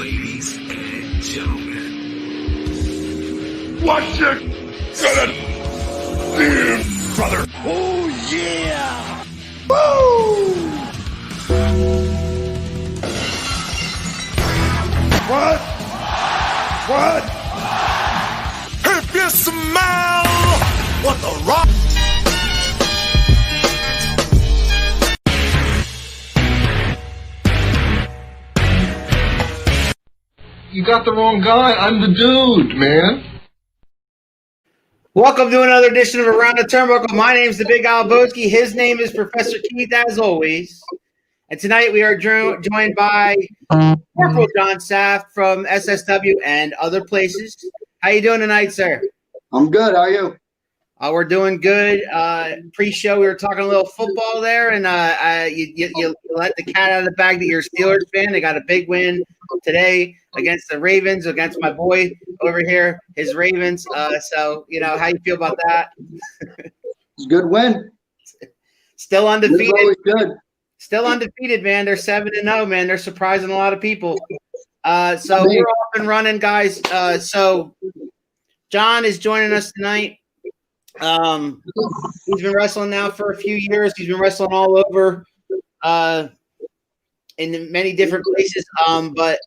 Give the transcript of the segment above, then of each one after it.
Ladies and gentlemen, what you gonna do, brother? Oh yeah! Woo! What? If you smell what the rock. You got the wrong guy. I'm the dude, man. Welcome to another edition of Around the Turnbuckle. My name is the Big Al Boski. His name is Professor Keith, as always. And tonight we are joined by Corporal John Saft from SSW and other places. How you doing tonight, sir? I'm good. How are you? We're doing good. Pre-show, we were talking a little football there, and you let the cat out of the bag that you're a Steelers fan. They got a big win today against the Ravens, against my boy over here, his Ravens. So, how you feel about that? It's a good win. Still undefeated. Always good. Still undefeated, man. They're 7-0, man. They're surprising a lot of people. So we're off and running, guys. So John is joining us tonight. He's been wrestling now for a few years. He's been wrestling all over in many different places. But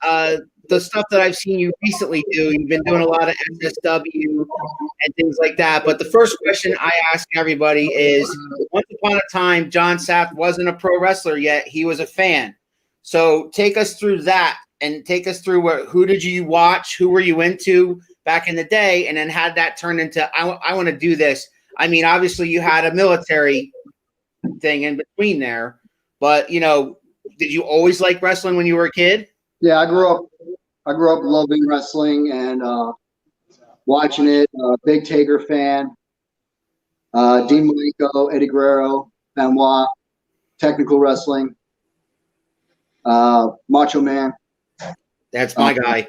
the stuff that I've seen you recently do, you've been doing a lot of SSW and things like that. But the first question I ask everybody is, once upon a time, John Saft wasn't a pro wrestler yet. He was a fan. So take us through that and take us through who did you watch? Who were you into back in the day? And then had that turned into, I want to do this. I mean, obviously you had a military thing in between there, but did you always like wrestling when you were a kid? Yeah, I grew up loving wrestling and watching it. Big Taker fan. Dean Malenko, Eddie Guerrero, Benoit, technical wrestling. Macho Man. That's my guy.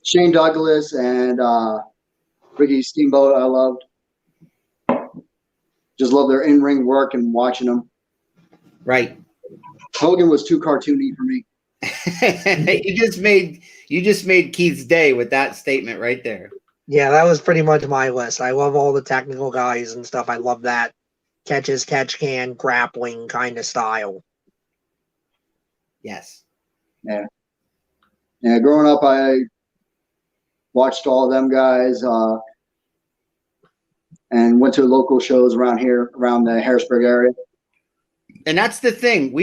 Shane Douglas and Ricky Steamboat. I loved. Just love their in-ring work and watching them. Right. Hogan was too cartoony for me. You just made Keith's day with that statement right there. Yeah, that was pretty much my list. I love all the technical guys and stuff. I love that catch can, grappling kind of style. Yes. Yeah. Yeah, growing up, I watched all of them guys and went to local shows around here, around the Harrisburg area. And that's the thing.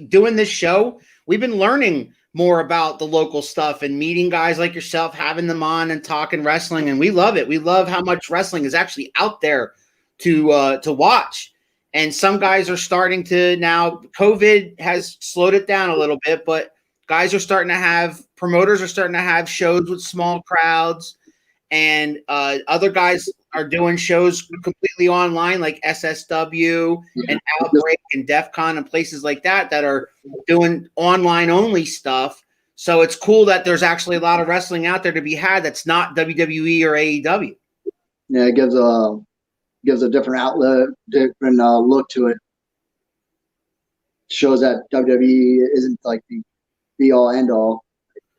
Doing this show, we've been learning more about the local stuff and meeting guys like yourself, having them on and talking wrestling, and we love it. We love how much wrestling is actually out there to watch. And some guys are starting to now. COVID has slowed it down a little bit, but promoters are starting to have shows with small crowds, and other guys are doing shows completely online like SSW and Outbreak and DEF CON and places like that are doing online only stuff. So it's cool that there's actually a lot of wrestling out there to be had that's not WWE or AEW. Yeah, it gives a different outlet, different look to it. Shows that WWE isn't like the be all end all.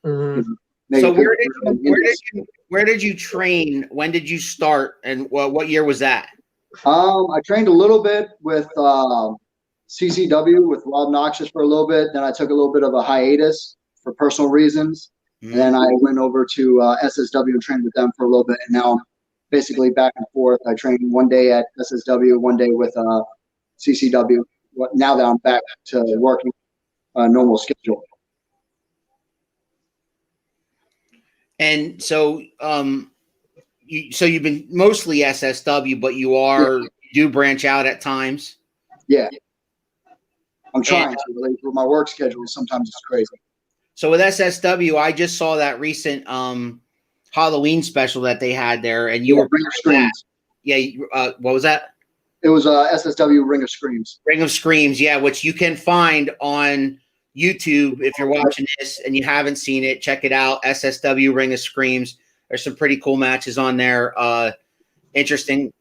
Mm-hmm. So where did you train? When did you start? And what year was that? I trained a little bit with CCW with Rob Noxious for a little bit. Then I took a little bit of a hiatus for personal reasons. Mm-hmm. And then I went over to SSW and trained with them for a little bit. And now I'm basically back and forth. I train one day at SSW, one day with CCW. Now that I'm back to working a normal schedule. And so, you've been mostly SSW, but you do branch out at times. Yeah, I'm trying to. With my work schedule, sometimes it's crazy. So with SSW, I just saw that recent Halloween special that they had there, and you were Ring of Screams. Yeah, what was that? It was SSW Ring of Screams. Ring of Screams, yeah, which you can find on YouTube. If you're watching this and you haven't seen it, check it out. SSW Ring of Screams. There's some pretty cool matches on there. Interesting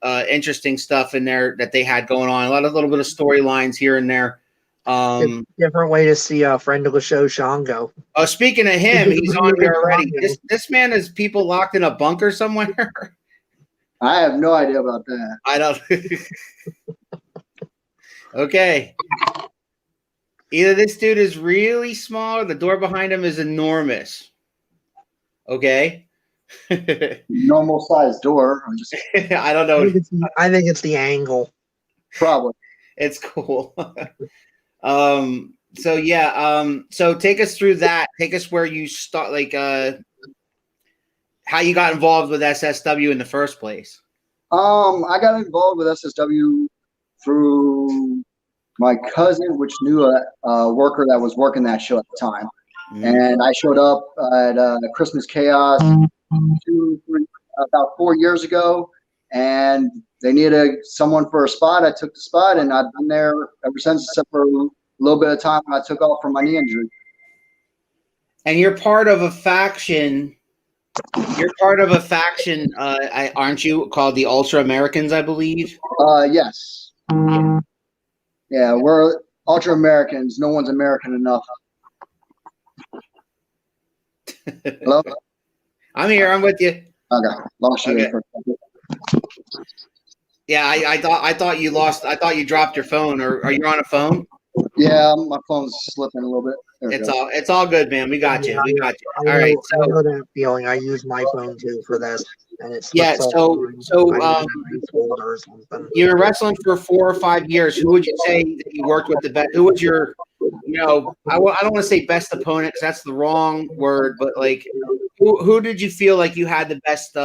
stuff in there that they had going on. A little bit of storylines here and there. Different way to see a friend of the show, Sean, go. Oh, speaking of him, he's on here already. This man has people locked in a bunker somewhere. I have no idea about that. I don't. Okay. Either this dude is really small or the door behind him is enormous. Okay. Normal sized door. I don't know. I think it's the angle. Probably. It's cool. So yeah, so take us through that. Take us where you start, like how you got involved with SSW in the first place. I got involved with SSW through my cousin, which knew a worker that was working that show at the time. And I showed up at Christmas Chaos about 4 years ago, and they needed someone for a spot. I took the spot, and I've been there ever since, except for a little bit of time when I took off from my knee injury. And you're part of a faction. You're part of a faction, aren't you? Called the Ultra Americans, I believe. Yes. Yeah, we're Ultra Americans. No one's American enough. Hello? I'm here. I'm with you. Okay, lost you there for a second. Yeah, I thought you lost. I thought you dropped your phone, or are you on a phone? Yeah, my phone's slipping a little bit. It's all good, man. We got you. We got you. All right. I know that feeling. I use my phone too for this, and it's you were wrestling for 4 or 5 years. Who would you say that you worked with the best? Who was your, I don't want to say best opponent because that's the wrong word, but like, who did you feel like you had the best,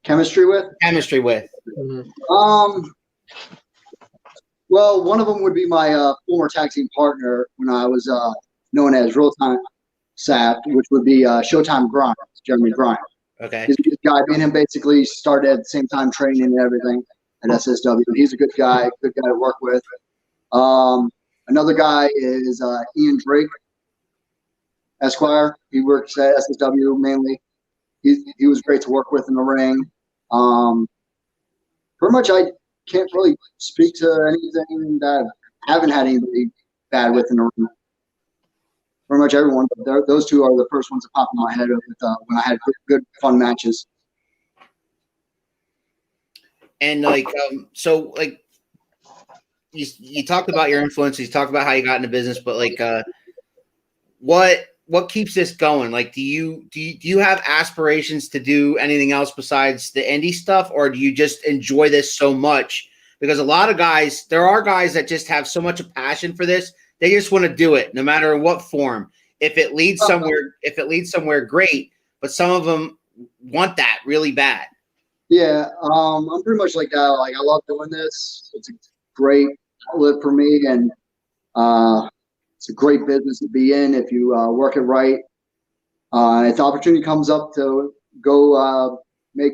chemistry with? Chemistry with. Well, one of them would be my former tag team partner when I was known as Real Time Saft, which would be Showtime Grind, Jeremy Grind. Okay. He's a good guy. Me and him basically started at the same time training and everything at SSW. He's a good guy to work with. Another guy is Ian Drake, Esquire. He works at SSW mainly. He was great to work with in the ring. Pretty much I can't really speak to anything that I haven't had anybody bad with in the room. Pretty much everyone, but those two are the first ones that pop in my head with, when I had good fun matches. And so you talked about your influence, you talked about how you got into business, but what keeps this going? Like, do you have aspirations to do anything else besides the indie stuff, or do you just enjoy this so much? Because a lot of guys, there are guys that just have so much passion for this, they just want to do it, no matter in what form. If it leads somewhere, great. But some of them want that really bad. Yeah, I'm pretty much like that. Like, I love doing this. It's a great outlet for me, and it's a great business to be in if you work it right. If the opportunity comes up to go make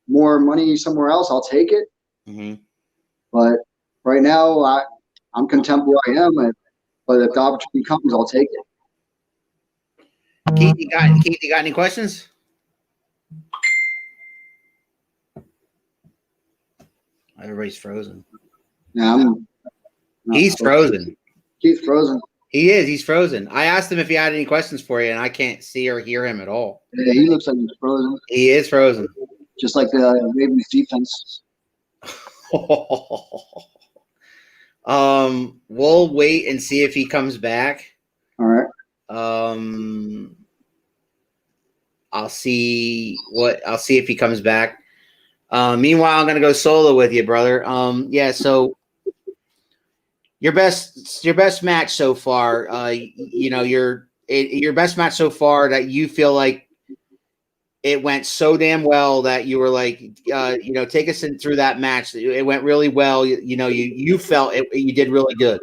more money somewhere else, I'll take it. Mm-hmm. But right now, I'm content where I am. But if the opportunity comes, I'll take it. Keith, you got any questions? Everybody's frozen. Yeah, He's frozen. Keith's frozen. He is. He's frozen. I asked him if he had any questions for you, and I can't see or hear him at all. Yeah, he looks like he's frozen. He is frozen. Just like the Ravens defense. We'll wait and see if he comes back. All right. I'll see if he comes back. Meanwhile, I'm gonna go solo with you, brother. Yeah. So your best match so far. Your best match so far that you feel like it went so damn well that you were like, take us through that match. It went really well. You felt it. You did really good.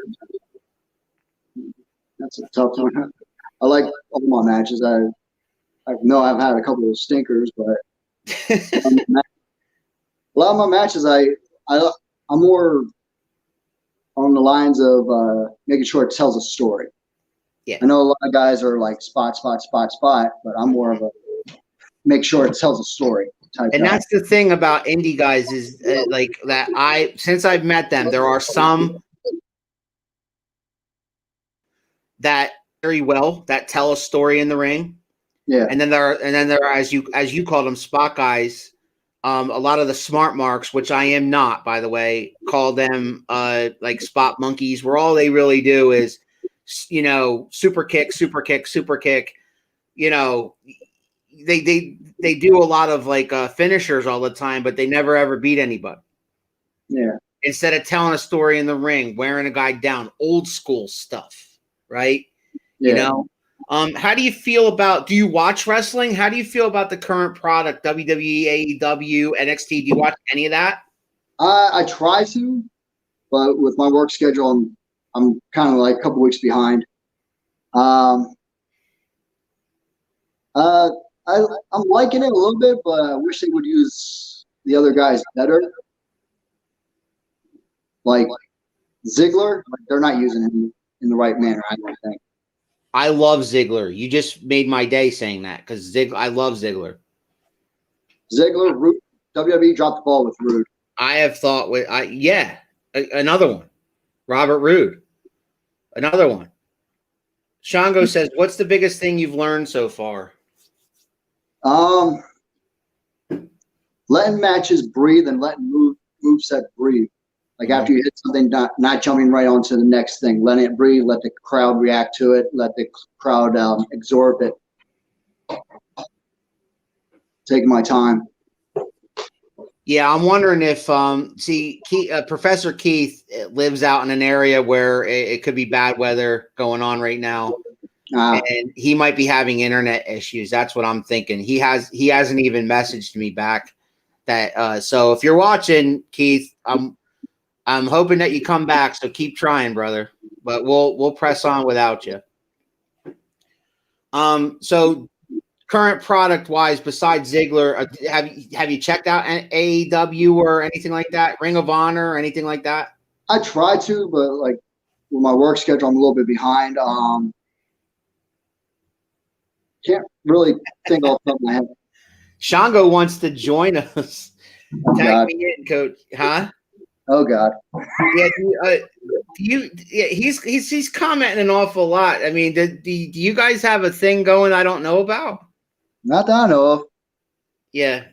That's a tough one. I like all my matches. I know I've had a couple of stinkers, but a lot of my matches, I'm more on the lines of making sure it tells a story. Yeah. I know a lot of guys are like spot, but I'm more of a make sure it tells a story type. And that's the thing about indie guys is like that. Since I've met them, there are some that very well, that tell a story in the ring. Yeah. And then there are as you call them, spot guys. A lot of the smart marks, which I am not, by the way, call them like spot monkeys, where all they really do is, super kick, super kick, super kick. They do a lot of like finishers all the time, but they never ever beat anybody. Yeah. Instead of telling a story in the ring, wearing a guy down, old school stuff, right? Yeah. How do you feel about? Do you watch wrestling? How do you feel about the current product, WWE, AEW, NXT? Do you watch any of that? I try to, but with my work schedule, I'm kind of like a couple weeks behind. I'm liking it a little bit, but I wish they would use the other guys better. Like Ziggler, they're not using him in the right manner, I don't think. I love Ziggler. You just made my day saying that, because I love Ziggler. Ziggler, Rude, WWE dropped the ball with Rude. I have thought another one. Robert Roode, another one. Shango says, "What's the biggest thing you've learned so far?" Letting matches breathe and letting moveset breathe. Like after you hit something, not jumping right onto the next thing. Letting it breathe, let the crowd react to it, let the crowd absorb it. Taking my time. Yeah, I'm wondering if Professor Keith lives out in an area where it could be bad weather going on right now, and he might be having internet issues. That's what I'm thinking. He hasn't even messaged me back. That so if you're watching, Keith, I'm hoping that you come back. So keep trying, brother. But we'll press on without you. So current product wise, besides Ziggler, have you checked out AEW or anything like that? Ring of Honor or anything like that? I try to, but like with my work schedule, I'm a little bit behind. Can't really think off the top of my head. Shango wants to join us. Oh, Tag God. me in, Coach. Huh? Oh God. Yeah. He's commenting an awful lot. I mean, do you guys have a thing going I don't know about? Not that I know of. Yeah.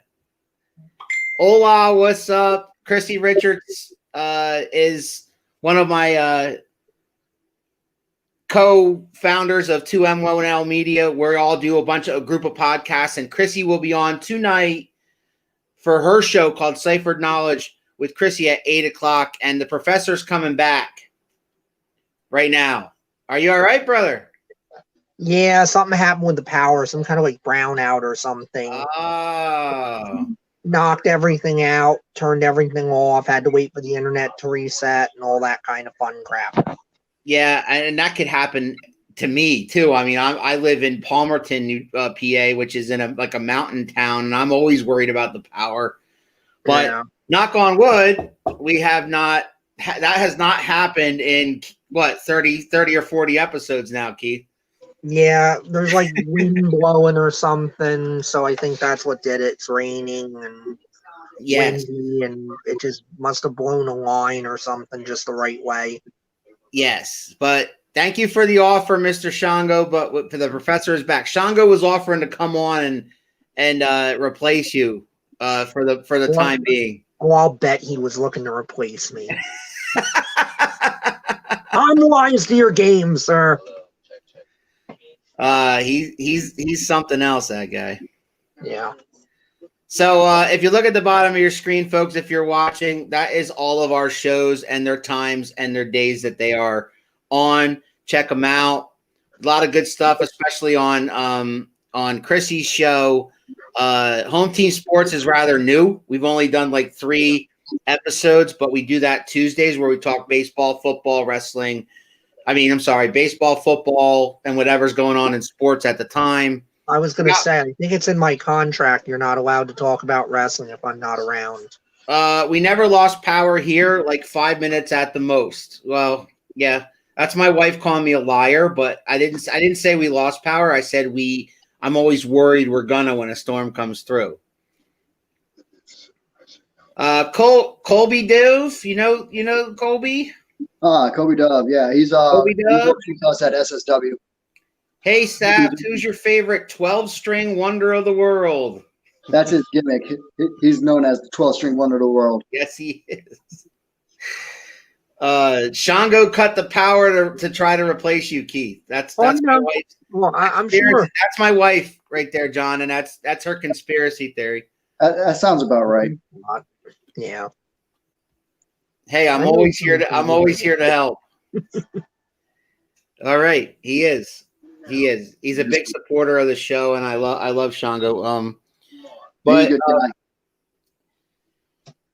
Hola, what's up? Chrissy Richards is one of my co-founders of 2M1L Media. We all do a group of podcasts, and Chrissy will be on tonight for her show called Ciphered Knowledge with Chrissy at 8:00, and the professor's coming back right now. Are you all right, brother? Yeah, something happened with the power, some kind of like brownout or something. Oh. Knocked everything out, turned everything off, had to wait for the internet to reset and all that kind of fun crap. Yeah, and that could happen to me too. I mean, I live in Palmerton, PA, which is in a mountain town, and I'm always worried about the power. But yeah. Knock on wood, we have not. That has not happened in what 30 or 40 episodes now, Keith. Yeah, there's like wind blowing or something, so I think that's what did it. It's raining and windy, and it just must have blown a line or something just the right way. Yes, but thank you for the offer, Mr. Shango. But the professor is back. Shango was offering to come on and replace you for the time being. Oh, I'll bet he was looking to replace me. I'm wise to your game, sir. He's something else, that guy. Yeah. So if you look at the bottom of your screen, folks, if you're watching, that is all of our shows and their times and their days that they are on. Check them out. A lot of good stuff, especially on Chrissy's show. Home Team Sports is rather new. We've only done like 3 episodes, but we do that Tuesdays where we talk baseball, football, wrestling. Baseball, football, and whatever's going on in sports at the time. I was going to say, I think it's in my contract. You're not allowed to talk about wrestling if I'm not around. We never lost power here, like 5 minutes at the most. Well, yeah, that's my wife calling me a liar, but I didn't say we lost power. I said I'm always worried we're gonna when a storm comes through. Colby Dove, you know Colby? Kobe Dove. Yeah, he's Kobe he Dove? works with us at SSW. Hey, Saft, who's your favorite 12-string wonder of the world? That's his gimmick. He's known as the 12-string wonder of the world. Yes, he is. Shango cut the power to try to replace you, Keith. That's my wife. Well, I'm sure. That's my wife right there, John, and that's her conspiracy theory. That sounds about right. Yeah. Hey, I'm always here to help. All right, he is. He's a big supporter of the show, and I love Shango. But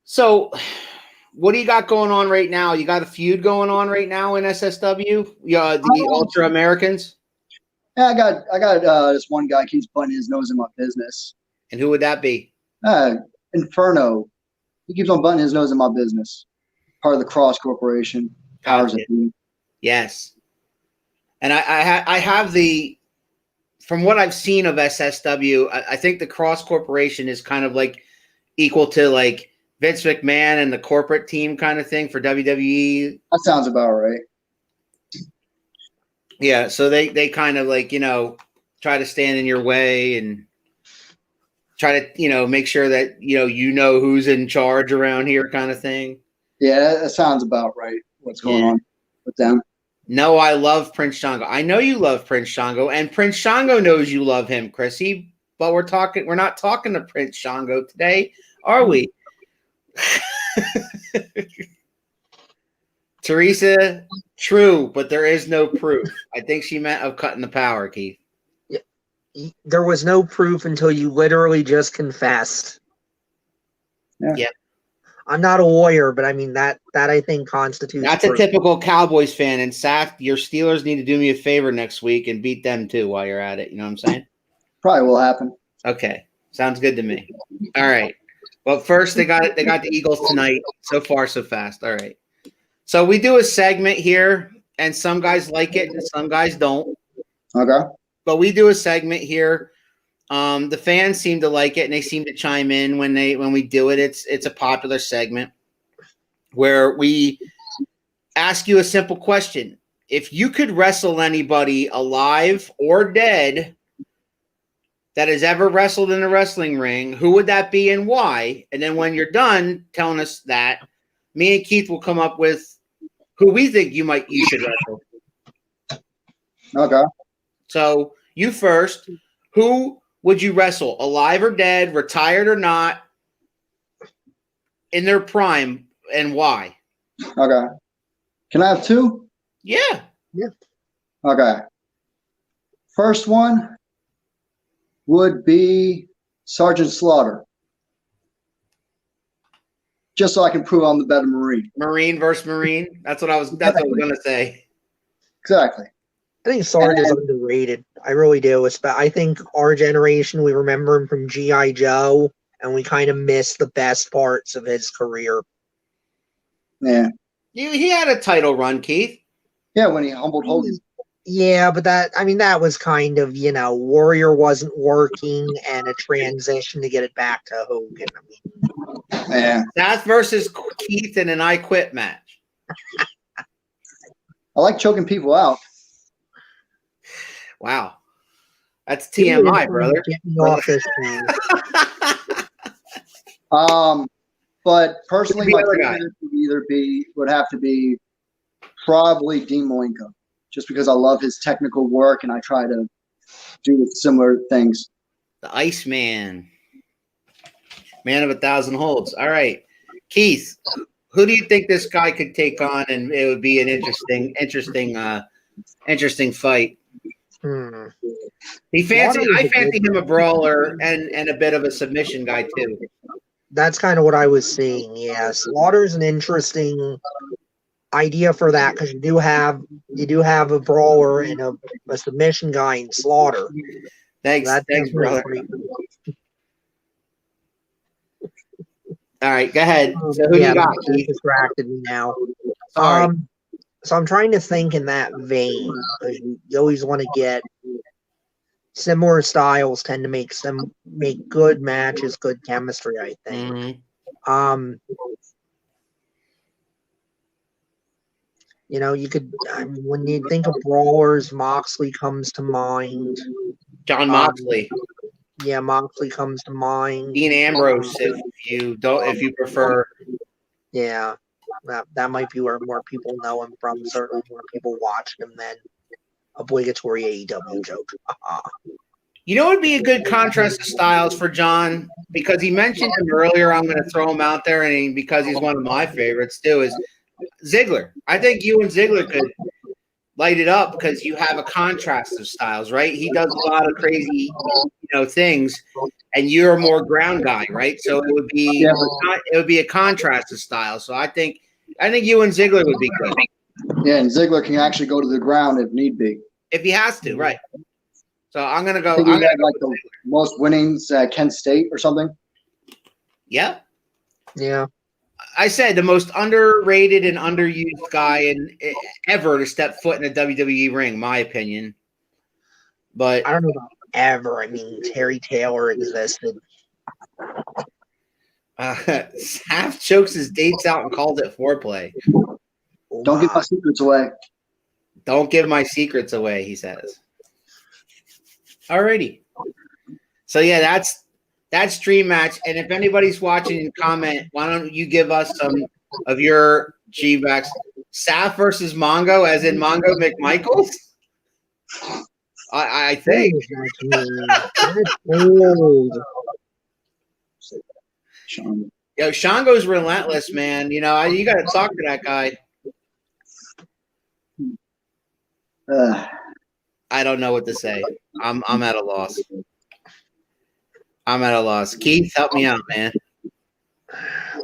so, what do you got going on right now? You got a feud going on right now in SSW? The Ultra Americans. Yeah, I got this one guy keeps butting his nose in my business. And who would that be? Inferno. He keeps on butting his nose in my business. Part of the Cross Corporation. Powers of Be. Yes. And I have from what I've seen of SSW, I think the Cross Corporation is kind of like equal to like Vince McMahon and the corporate team kind of thing for WWE. That sounds about right. Yeah, so they kind of like, try to stand in your way and try to, make sure that, you know who's in charge around here kind of thing. Yeah, that sounds about right. What's going on with them? No, I love Prince Shango. I know you love Prince Shango, and Prince Shango knows you love him, Chrissy. But we're not talking to Prince Shango today, are we? Teresa, true, but there is no proof. I think she meant of cutting the power, Keith. Yeah. There was no proof until you literally just confessed. Yeah. I'm not a lawyer, but I mean that I think constitutes. That's proof. A typical Cowboys fan. And Saft, your Steelers need to do me a favor next week and beat them too while you're at it. You know what I'm saying? Probably will happen. Okay, sounds good to me. All right. Well, first they got the Eagles tonight. So far, so fast. All right. So we do a segment here, and some guys like it and some guys don't. Okay. But we do a segment here. The fans seem to like it, and they seem to chime in when we do it. It's a popular segment where we ask you a simple question: if you could wrestle anybody alive or dead that has ever wrestled in a wrestling ring, who would that be and why? And then when you're done telling us that, me and Keith will come up with who we think you should wrestle. Okay. So you first. Who would you wrestle, alive or dead, retired or not, in their prime, and why? Okay. Can I have two? Yeah. Okay. First one would be Sergeant Slaughter. Just so I can prove I'm the better Marine. Marine versus Marine. That's what I was gonna say. Exactly. I think Sarge is underrated. I really do. I think our generation, we remember him from G.I. Joe, and we kind of miss the best parts of his career. Yeah. He had a title run, Keith. Yeah, when he humbled Hogan. Yeah, but that was kind of, Warrior wasn't working and a transition to get it back to Hogan. Yeah. That's versus Keith in an I Quit match. I like choking people out. Wow. That's TMI, brother. Get me off this thing. But personally, my favorite would have to be probably Dean Malenko, just because I love his technical work and I try to do similar things. The Iceman. Man of 1,000 holds. All right. Keith, who do you think this guy could take on, and it would be an interesting fight? I fancy him a brawler and a bit of a submission guy too. That's kind of what I was seeing. Yeah, Slaughter's an interesting idea for that because you do have a brawler and a submission guy in Slaughter. Thanks, brother. All right, go ahead. So who do you got? You distracted me now. Sorry. So I'm trying to think in that vein because you always want to get similar styles tend to make good matches, good chemistry, I think. Mm-hmm. You know, you could. I mean, when you think of brawlers, Moxley comes to mind. John Moxley, Yeah, Moxley comes to mind. Dean Ambrose, if you prefer. Yeah, that might be where more people know him from. Certainly, more people watch him than obligatory AEW joke. You know what would be a good contrast of styles for John? Because he mentioned him earlier, I'm going to throw him out there, and because he's one of my favorites too, is Ziggler. I think you and Ziggler could light it up because you have a contrast of styles, right? He does a lot of crazy, things, and you're a more ground guy, right? So it would be a contrast of styles. So I think you and Ziggler would be good. Yeah, and Ziggler can actually go to the ground if need be. If he has to, right? So I'm gonna go. I think he had like the most winnings at Kent State or something. Yeah. Yeah. I said the most underrated and underused guy ever to step foot in a WWE ring, my opinion. But I don't know about ever. I mean, Terry Taylor existed. Saft chokes his dates out and calls it foreplay. Don't give my secrets away. Don't give my secrets away, he says. Alrighty. So yeah, that's dream match. And if anybody's watching and comment, why don't you give us some of your G-backs? Saft versus Mongo, as in Mongo McMichaels? I think. Yo, Shango's relentless, man. You got to talk to that guy. I don't know what to say. I'm at a loss. Keith, help me out, man.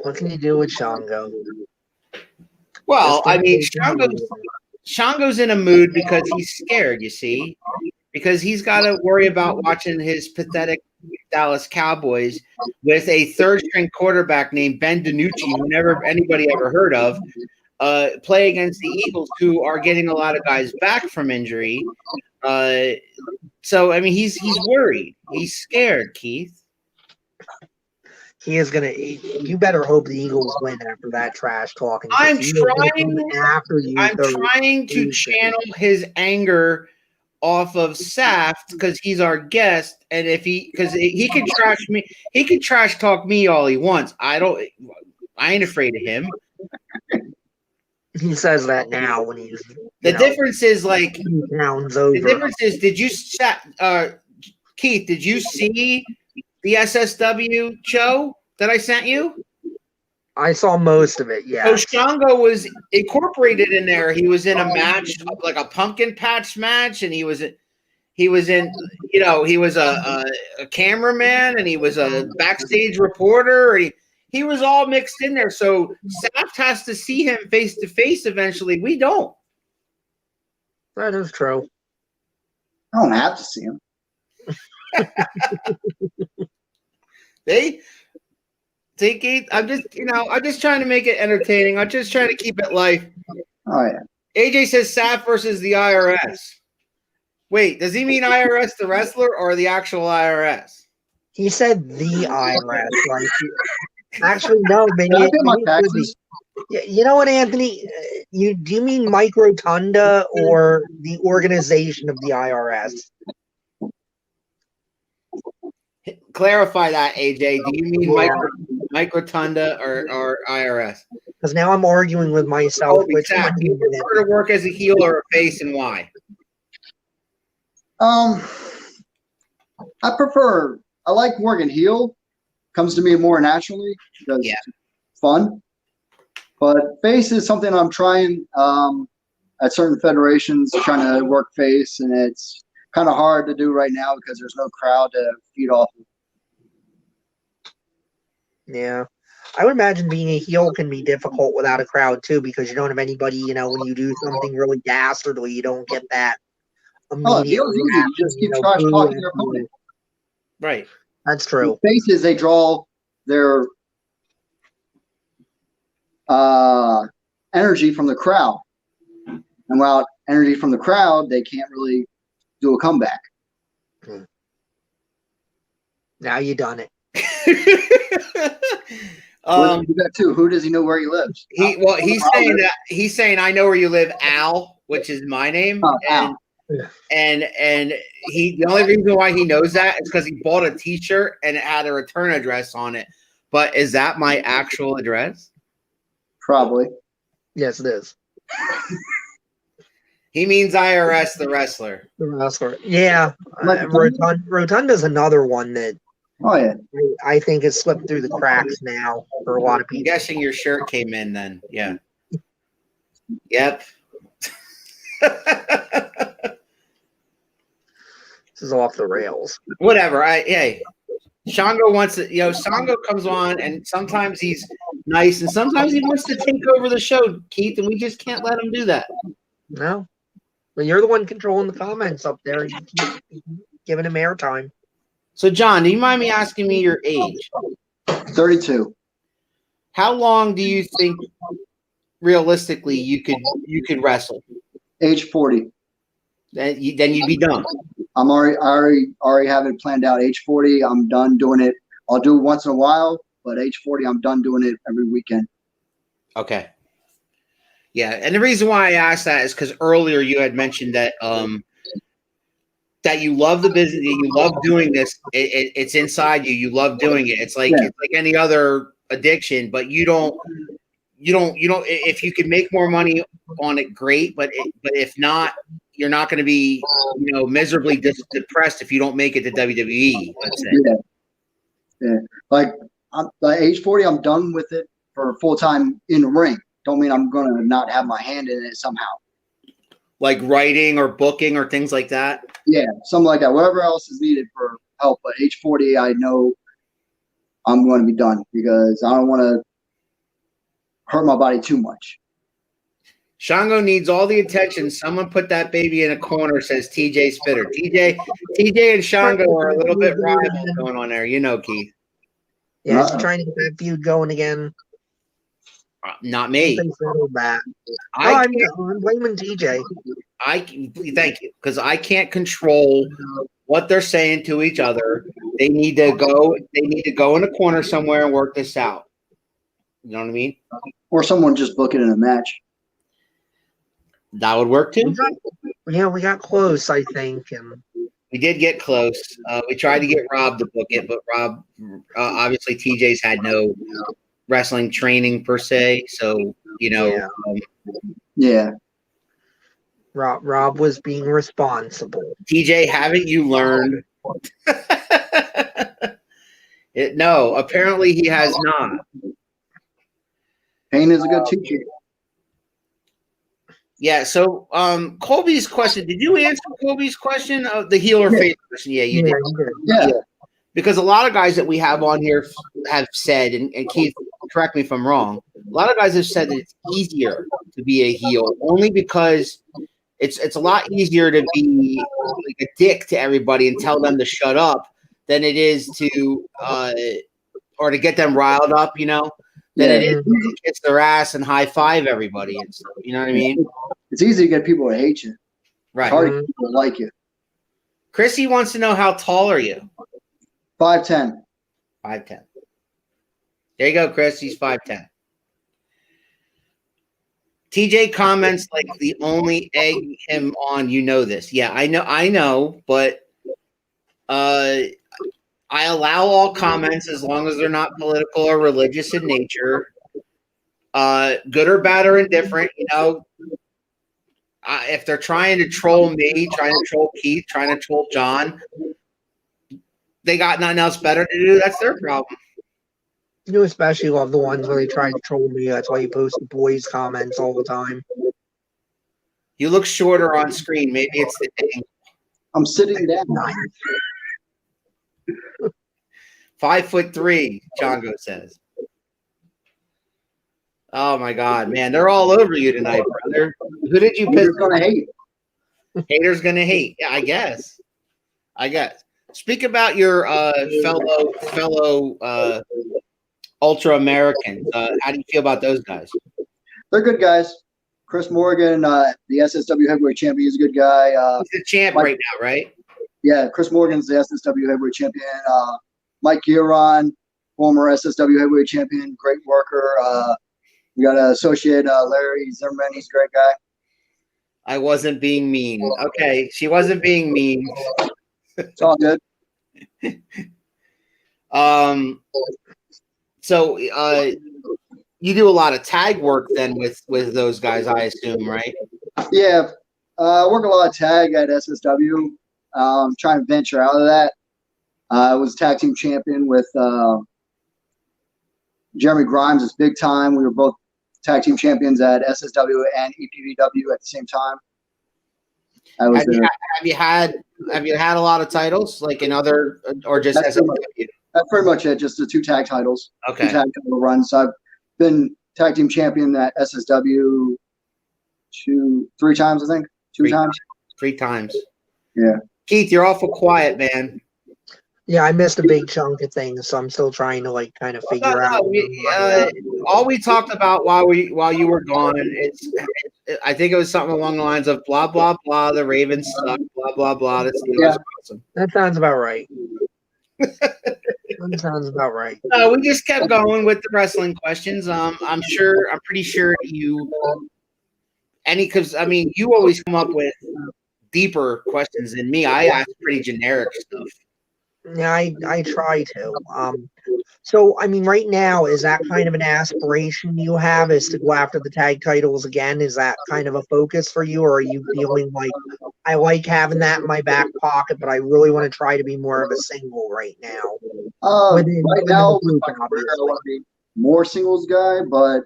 What can you do with Shango? Well, I mean, Shango's in a mood because he's scared, you see, because he's got to worry about watching his pathetic Dallas Cowboys with a third-string quarterback named Ben DiNucci, who never anybody ever heard of, play against the Eagles, who are getting a lot of guys back from injury. So, I mean, he's worried. He's scared, Keith. He is going to – you better hope the Eagles win after that trash talking. I'm trying to channel his anger off of Saft because he's our guest, and because he can trash me, he can trash talk me all he wants. I ain't afraid of him. He says that now when he's the difference is like rounds over. The difference is, Keith, did you see the SSW show that I sent you? I saw most of it, yeah. So Shango was incorporated in there. He was in a match, like a pumpkin patch match, and he was a cameraman, and he was a backstage reporter, and he was all mixed in there. So Saft has to see him face to face eventually. We don't. That is true. I don't have to see him. I'm just trying to make it entertaining. I'm just trying to keep it light. Oh yeah. AJ says Saft versus the IRS. Wait, does he mean IRS the wrestler or the actual IRS? He said the IRS, right? Actually, no, maybe. You know what, Anthony? Do you mean Mike Rotunda or the organization of the IRS? Clarify that, AJ. Do you mean Mike Rotunda or IRS? Because now I'm arguing with myself. Which do you prefer to work as a heel or a face, and why? I like working heel. Comes to me more naturally because it's fun. But face is something I'm trying at certain federations, trying to work face, and it's kind of hard to do right now because there's no crowd to feed off of. Yeah. I would imagine being a heel can be difficult without a crowd too, because you don't have anybody, when you do something really dastardly, you don't get that immediate you just keep trash talking your opponent. Right. That's true. Faces, they draw their energy from the crowd. And without energy from the crowd, they can't really do a comeback. Now you done it. You got two. Who does he know where he lives? He's saying I know where you live, Al, which is my name, Al. and the only reason why he knows that is because he bought a T-shirt and it had a return address on it. But is that my actual address? Probably. Yes, it is. He means IRS, the wrestler. The wrestler. Yeah. Rotunda's another one that Oh, yeah. I think has slipped through the cracks now for a lot of I'm people. guessing your shirt came in then. Yeah. Yep. This is off the rails. Whatever. Hey, Shango wants to, Shango comes on and sometimes he's nice and sometimes he wants to take over the show, Keith, and we just can't let him do that. No. But you're the one controlling the comments up there. You keep giving him airtime. So, John, do you mind me asking me your age? 32. How long do you think realistically you could wrestle? Age 40. Then you'd be done. I already have it planned out. Age 40, I'm done doing it. I'll do it once in a while, but age 40, I'm done doing it every weekend. Okay. Yeah, and the reason why I asked that is because earlier you had mentioned that that you love the business, you love doing this. It's inside you. You love doing it. It's like any other addiction, but you don't. If you could make more money on it, great. But if not, you're not going to be miserably depressed if you don't make it to WWE. Let's say. Yeah. Like age 40, I'm done with it for full time in the ring. Don't mean I'm gonna not have my hand in it somehow. Like writing or booking or things like that? Yeah, something like that. Whatever else is needed for help. But age 40, I know I'm going to be done because I don't want to hurt my body too much. Shango needs all the attention. Someone put that baby in a corner, says TJ Spitter. TJ and Shango are a little bit rival going on there. Keith. Yeah, he's trying to get that feud going again. Not me. I'm blaming TJ. Thank you, because I can't control what they're saying to each other. They need to go in a corner somewhere and work this out. You know what I mean? Or someone just book it in a match. That would work too. Yeah, we got close, I think, and we did get close. We tried to get Rob to book it, but Rob, obviously, TJ's had no wrestling training per se, so yeah. Rob was being responsible. TJ, haven't you learned? No, apparently he has not. Pain is a good teacher. Yeah, so Colby's question, did you answer Colby's question of the heel or face person? Yeah, you did. Yeah. Because a lot of guys that we have on here have said, and Keith, correct me if I'm wrong, a lot of guys have said that it's easier to be a heel only because it's a lot easier to be like a dick to everybody and tell them to shut up than it is to or to get them riled up, than it is to kiss their ass and high five everybody and stuff. You know what I mean? It's easy to get people to hate you. Right. It's hard to get people to like you. Chrissy wants to know, how tall are you? 5'10". 5'10". There you go, Chris. He's 5'10". TJ comments like the only egg him on, this. Yeah, I know, but I allow all comments as long as they're not political or religious in nature. Good or bad or indifferent, if they're trying to troll me, trying to troll Keith, trying to troll John, they got nothing else better to do. That's their problem. You especially love the ones where they try to troll me. That's why you post the boys' comments all the time. You look shorter on screen. Maybe it's the thing. I'm sitting down. 5'3", Chongo says. Oh my God, man, they're all over you tonight, brother. Who did you pick? Haters gonna hate. Haters gonna hate. Yeah, I guess. Speak about your fellow Ultra Americans. How do you feel about those guys? They're good guys. Chris Morgan, the SSW heavyweight champion, is a good guy. He's the champ right now, right? Yeah, Chris Morgan's the SSW heavyweight champion. Mike Giron, former SSW heavyweight champion, great worker. We got an associate, Larry Zimmerman. He's a great guy. I wasn't being mean. Okay, she wasn't being mean. It's all good. So you do a lot of tag work then with those guys, I assume, right? Yeah, I work a lot of tag at SSW. Trying to venture out of that. I was tag team champion with Jeremy Grimes. It's big time. We were both tag team champions at SSW and EPVW at the same time. Have you had a lot of titles like in other or just SSW? That's pretty much it. Just the 2 tag titles. Okay. 2 tag title runs. So I've been tag team champion at SSW 3 times, I think. 2 times. 3 times. Yeah. Keith, you're awful quiet, man. Yeah, I missed a big chunk of things, so I'm still trying to like kind of figure out. All we talked about while you were gone, I think it was something along the lines of blah blah blah. The Ravens suck. Blah blah blah. The Steelers are awesome. That sounds about right. That sounds about right. We just kept going with the wrestling questions. I'm pretty sure because I mean, you always come up with deeper questions than me. I ask pretty generic stuff. Yeah, I try to. So I mean, right now, is that kind of an aspiration you have, is to go after the tag titles again? Is that kind of a focus for you, or are you feeling like I like having that in my back pocket, but I really want to try to be more of a single right now? Right now, with my career, I want to be more singles guy, but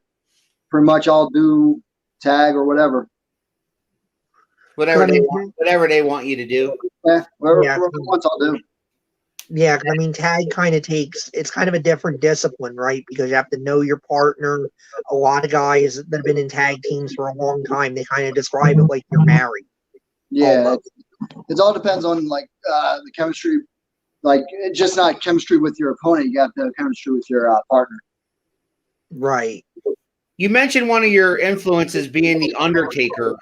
pretty much I'll do tag or whatever. Whatever they want you to do. Yeah, whatever once I'll do. Yeah, because I mean, tag kind of it's kind of a different discipline, right? Because you have to know your partner. A lot of guys that have been in tag teams for a long time, they kind of describe it like you're married. Yeah, it all depends on like the chemistry. Like, it's just not chemistry with your opponent. You have to have chemistry with your partner. Right. You mentioned one of your influences being the Undertaker.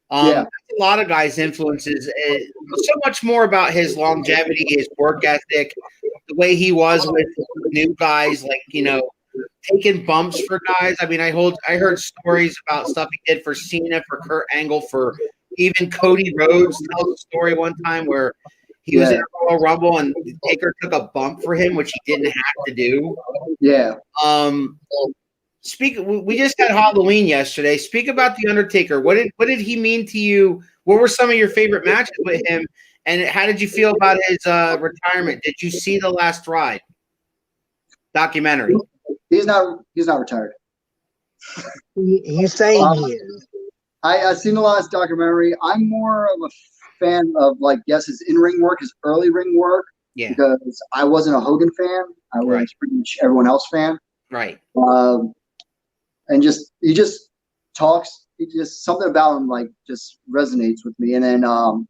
Yeah. A lot of guys' influences, so much more about his longevity, his work ethic, the way he was with new guys, like, taking bumps for guys. I mean, I heard stories about stuff he did for Cena, for Kurt Angle, for even Cody Rhodes. Tells a story one time where he was in a Royal Rumble and Taker took a bump for him, which he didn't have to do. Yeah. We just had Halloween yesterday. Speak about the Undertaker. What did he mean to you? What were some of your favorite matches with him? And how did you feel about his retirement? Did you see The Last Ride documentary? He's not retired. He's saying he is. I've seen The Last documentary. I'm more of a fan of his in-ring work, his early ring work. Yeah. Because I wasn't a Hogan fan. I was pretty much everyone else fan. Right. And he just talks. He just something about him just resonates with me. And then all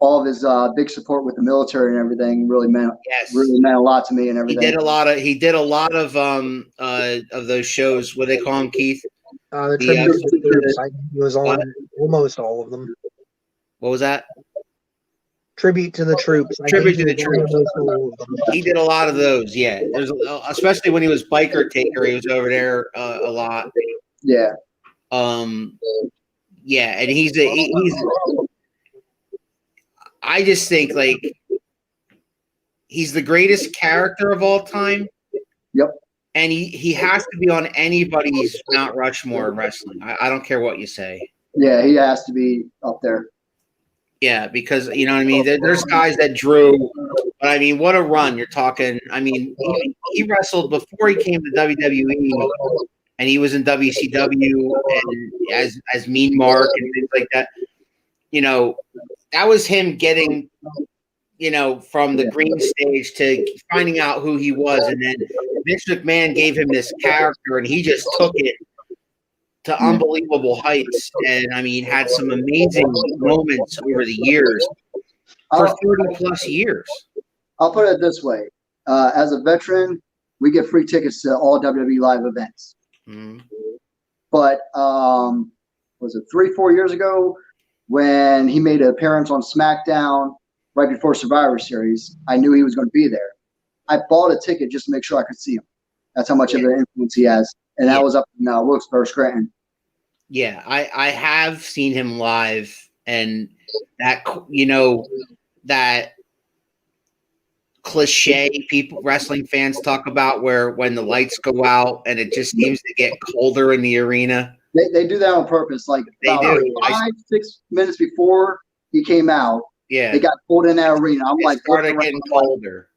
of his big support with the military and everything really meant a lot to me and everything. He did a lot of those shows. What do they call them, Keith? The tribute to the troops. I think he was on almost all of them. What was that? Tribute to the troops. Tribute to the troops. He did a lot of those. Yeah, there's especially when he was Biker Taker. He was over there a lot. Yeah. Yeah, and he's. I just think he's the greatest character of all time. Yep. And he has to be on anybody's Mount Rushmore in wrestling. I don't care what you say. Yeah, he has to be up there. Yeah, because you know what I mean. There's guys that drew, but I mean, what a run you're talking. I mean, he wrestled before he came to WWE, and he was in WCW and as Mean Mark and things like that. That was him getting, from the green stage to finding out who he was, and then Vince McMahon gave him this character, and he just took it to unbelievable heights, and I mean, had some amazing moments over the years for 30 plus years. I'll put it this way: as a veteran, we get free tickets to all WWE live events. Mm-hmm. But was it 3-4 years ago when he made an appearance on SmackDown right before Survivor Series? I knew he was going to be there, I bought a ticket just to make sure I could see him. That's how much of an influence he has. And that was up in Wilkes-Barre, Scranton. Yeah, I have seen him live, and that that cliche wrestling fans talk about where when the lights go out and it just seems to get colder in the arena. They do that on purpose. Like they do. 5-6 minutes before he came out, they got cold in that arena. I'm like, started getting colder.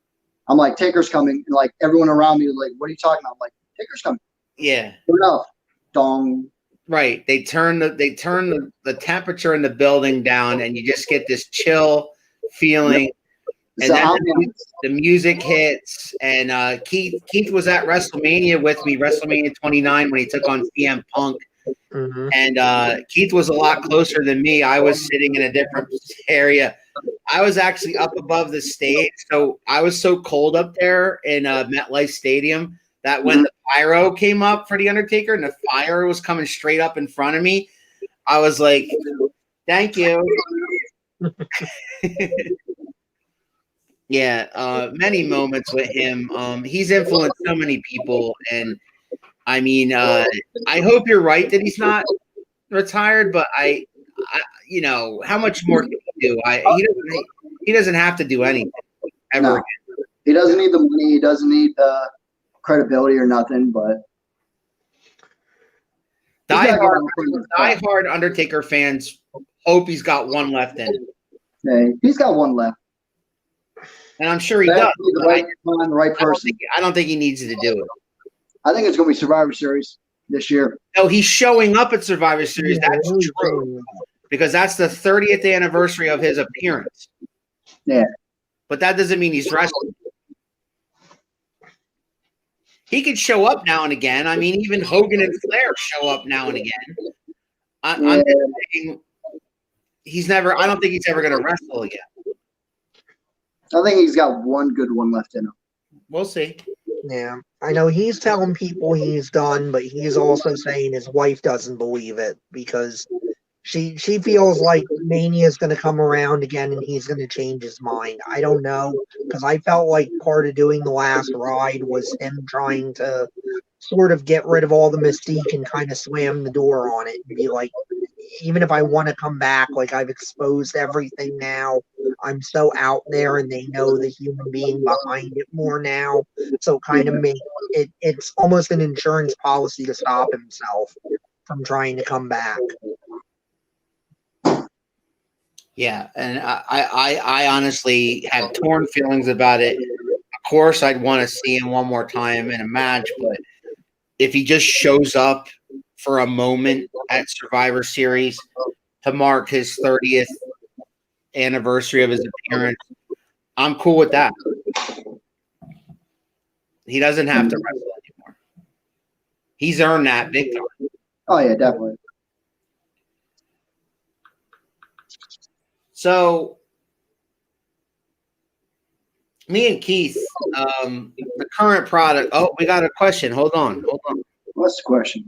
I'm like, Taker's coming, and like everyone around me was like, "What are you talking about?" I'm like, "Taker's coming." Yeah. Good enough. Dong. Right. They turn the temperature in the building down, and you just get this chill feeling. And then the music hits, and Keith was at WrestleMania with me, WrestleMania 29, when he took on CM Punk. Mm-hmm. And Keith was a lot closer than me. I was sitting in a different area. I was actually up above the stage, so I was so cold up there in MetLife Stadium that when the pyro came up for The Undertaker and the fire was coming straight up in front of me, I was like, thank you. Yeah, many moments with him. He's influenced so many people, and I mean, I hope you're right that he's not retired, but I how much more can he do? He doesn't have to do anything ever again. He doesn't need the money. He doesn't need the credibility or nothing. But diehard Undertaker fans hope he's got one left in him. Yeah, he's got one left. And I'm sure he does. The right person. I don't think he needs to do it. I think it's going to be Survivor Series this year. No, he's showing up at Survivor Series. That's true. Because that's the 30th anniversary of his appearance. Yeah. But that doesn't mean he's wrestling. He could show up now and again. I mean, even Hogan and Flair show up now and again. I'm just saying I don't think he's ever going to wrestle again. I think he's got one good one left in him. We'll see. Yeah. I know he's telling people he's done, but he's also saying his wife doesn't believe it because she feels like Mania is going to come around again and he's going to change his mind. I don't know, because I felt like part of doing the last ride was him trying to sort of get rid of all the mystique and kind of slam the door on it and be like, even if I want to come back, like I've exposed everything now. I'm so out there and they know the human being behind it more now. So kind of make it's almost an insurance policy to stop himself from trying to come back. Yeah, and I honestly have torn feelings about it. Of course, I'd want to see him one more time in a match, but if he just shows up for a moment at Survivor Series to mark his 30th anniversary of his appearance, I'm cool with that. He doesn't have to wrestle anymore. He's earned that big time. Oh, yeah, definitely. So, me and Keith, the current product. Oh, we got a question. Hold on. What's the question?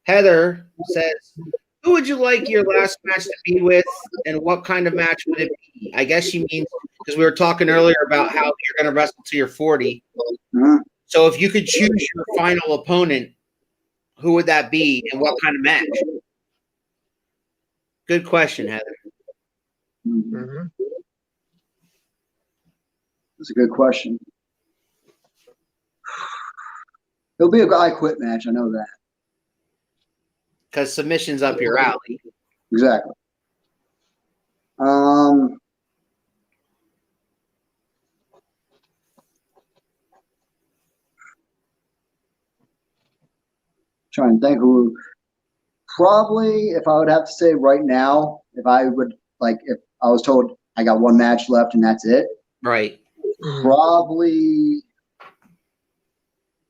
Heather says, who would you like your last match to be with, and what kind of match would it be? I guess she means, because we were talking earlier about how you're going to wrestle till you're 40. Mm-hmm. So if you could choose your final opponent, who would that be, and what kind of match? Good question, Heather. Mm-hmm. That's a good question. It'll be a I Quit match. I know that. Because submission's up your alley. Exactly. Trying to think who. Probably, if I would have to say right now, if I was told I got one match left and that's it. Right. Probably,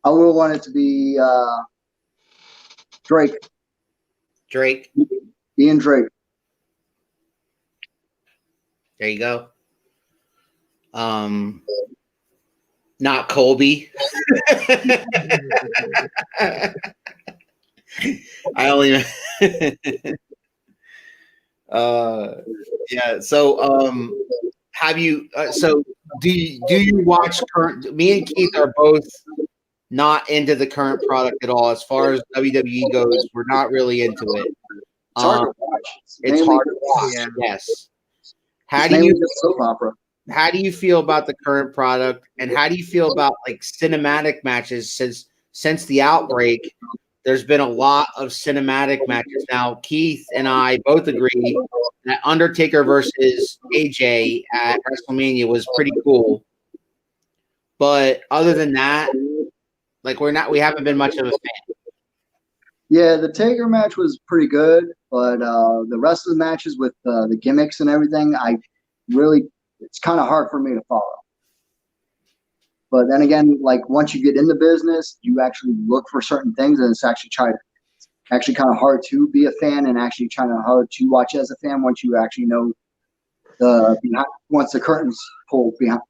I would want it to be Drake. Ian Drake. There you go. Not Colby. I only yeah, so have you? So do you watch current? Me and Keith are both not into the current product at all. As far as WWE goes, we're not really into it. It's hard to watch. It's hard to watch. Yeah. Yes. How do you soap opera? How do you feel about the current product, and how do you feel about like cinematic matches since the outbreak? There's been a lot of cinematic matches. Now, Keith and I both agree that Undertaker versus AJ at WrestleMania was pretty cool. But other than that, like we haven't been much of a fan. Yeah, the Taker match was pretty good, but the rest of the matches with the gimmicks and everything, it's kind of hard for me to follow. But then again, like once you get in the business, you actually look for certain things, and it's actually kind of hard to be a fan, and actually hard to watch as a fan once you actually know once the curtains pull behind.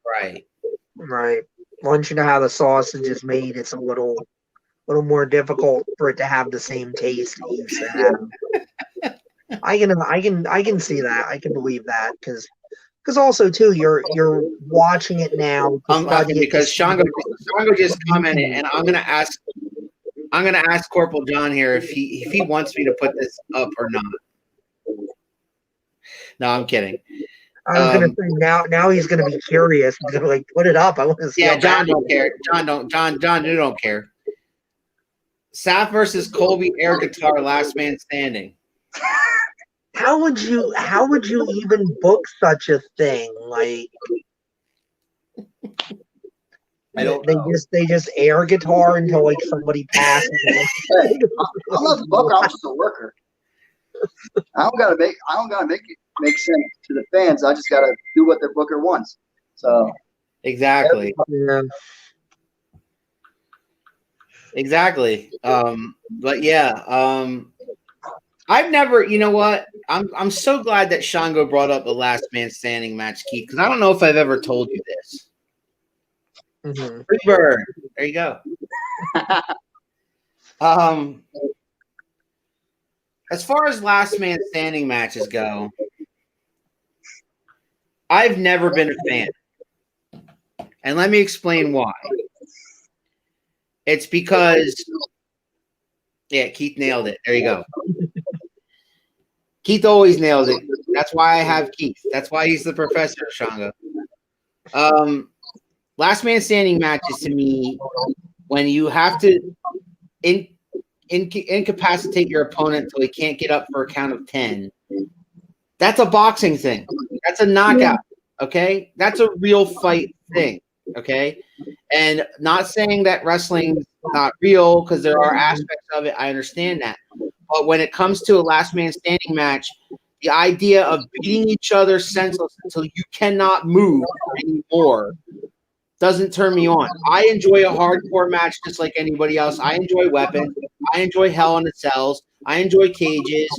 Right. Once you know how the sausage is made, it's a little more difficult for it to have the same taste it used to have. I can see that. I can believe that because also too you're watching it now because Shango just commented, and I'm gonna ask Corporal John here if he wants me to put this up or not. No, I'm kidding. I was gonna say now he's gonna be curious. He's gonna like put it up. I want to see. Yeah, John don't care. John, you don't care. Saft versus Colby air guitar, last man standing. How would you even book such a thing? Like I don't know. They just air guitar until like somebody passes. Hey, I'm not the booker. I'm just a worker. I don't gotta make it make sense to the fans. I just gotta do what their booker wants. So exactly. Yeah. Exactly. But yeah, I've never, you know what? I'm so glad that Shango brought up the last man standing match, Keith, because I don't know if I've ever told you this. Mm-hmm. Freebird. There you go. As far as last man standing matches go, I've never been a fan. And let me explain why. It's because, yeah, Keith nailed it. There you go. Keith always nails it. That's why I have Keith. That's why he's the professor, Shango. Last man standing matches to me, when you have to incapacitate your opponent until he can't get up for a count of 10, that's a boxing thing. That's a knockout, okay? That's a real fight thing, okay? And not saying that wrestling's not real, because there are aspects of it. I understand that. But when it comes to a last man standing match, the idea of beating each other senseless until you cannot move anymore doesn't turn me on. I enjoy a hardcore match just like anybody else. I enjoy weapons. I enjoy Hell in the Cells. I enjoy cages.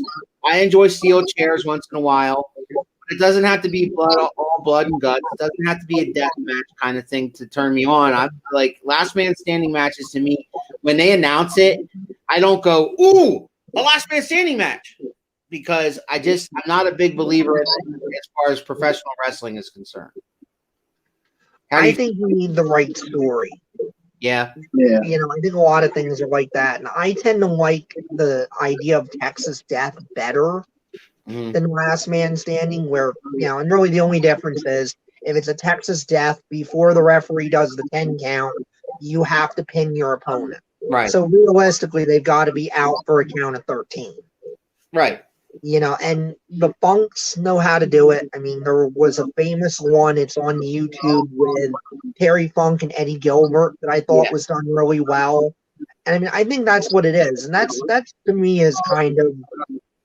I enjoy steel chairs once in a while. It doesn't have to be all blood and guts. It doesn't have to be a death match kind of thing to turn me on. I'm like, last man standing matches to me, when they announce it, I don't go, ooh, a last man standing match, because I'm not a big believer in it as far as professional wrestling is concerned. I think you need the right story. Yeah. You know, I think a lot of things are like that. And I tend to like the idea of Texas Death better than Last Man Standing, where, you know, and really the only difference is if it's a Texas Death, before the referee does the 10 count, you have to pin your opponent. Right. So realistically, they've got to be out for a count of 13. Right. You know, and the Funks know how to do it. I mean, there was a famous one, it's on YouTube, with Terry Funk and Eddie Gilbert that I thought was done really well. And I mean, I think that's what it is. And that's to me is kind of